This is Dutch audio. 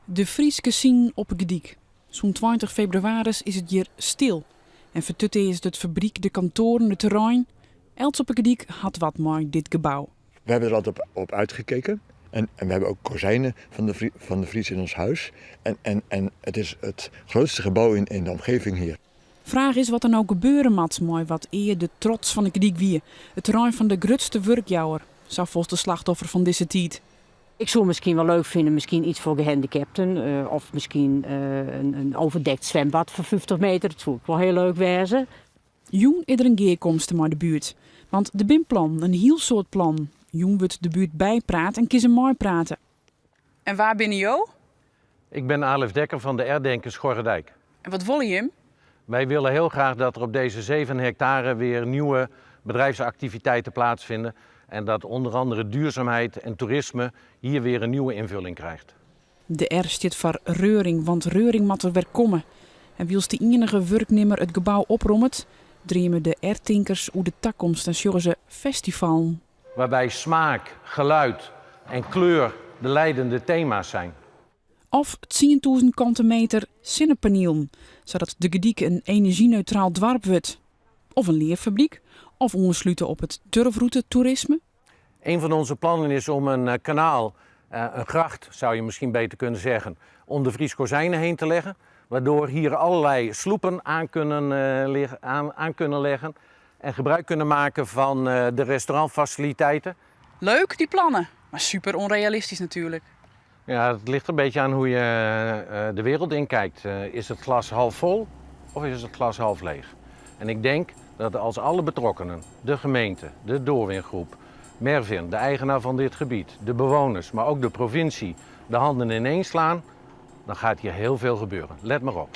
De Frieske zien op het Gediek. Zo'n 20 februari is het hier stil. En vertutte is het fabriek, de kantoren, het terrein. Els op het Gediek had wat mooi dit gebouw. We hebben er altijd op uitgekeken. En we hebben ook kozijnen van de Vries in ons huis. En het is het grootste gebouw in de omgeving hier. Vraag is wat er nou gebeuren moet, mooi wat eer de trots van het Gediek wie. Het terrein van de grootste werkjouwer. Zou volgens de slachtoffer van deze tijd. Ik zou misschien wel leuk vinden, misschien iets voor gehandicapten. Of misschien een overdekt zwembad voor 50 meter. Dat zou ik wel heel leuk wezen. Joen is er een geerkomst maar de buurt. Want de BIM-plan, een heel soort plan. Joen wordt de buurt bijpraat en kiezen mooi praten. En waar ben je? Ik ben Alef Dekker van de Erdenken Schorredijk. En wat wil je hem? Wij willen heel graag dat er op deze 7 hectare weer nieuwe bedrijfsactiviteiten plaatsvinden. En dat onder andere duurzaamheid en toerisme hier weer een nieuwe invulling krijgt. De R staat voor reuring, want reuring moet er weer komen. En wils de enige werknemer het gebouw oprommet, dreamen de R-tinkers hoe de toekomst en zorgen ze festival. Waarbij smaak, geluid en kleur de leidende thema's zijn. Of 10.000 kanten meter zonnepanelen, zodat de Gediek een energie-neutraal dorp wordt. Of een leerfabriek, of ongesluiten op het turfroute toerisme. Een van onze plannen is om een kanaal, een gracht zou je misschien beter kunnen zeggen, om de Vries kozijnen heen te leggen. Waardoor hier allerlei sloepen aan kunnen leggen en gebruik kunnen maken van de restaurantfaciliteiten. Leuk, die plannen, maar super onrealistisch natuurlijk. Ja, het ligt een beetje aan hoe je de wereld inkijkt. Is het glas half vol of is het glas half leeg? En ik denk dat als alle betrokkenen, de gemeente, de Doorwingroep, Mervin, de eigenaar van dit gebied, de bewoners, maar ook de provincie, de handen ineens slaan, dan gaat hier heel veel gebeuren. Let maar op.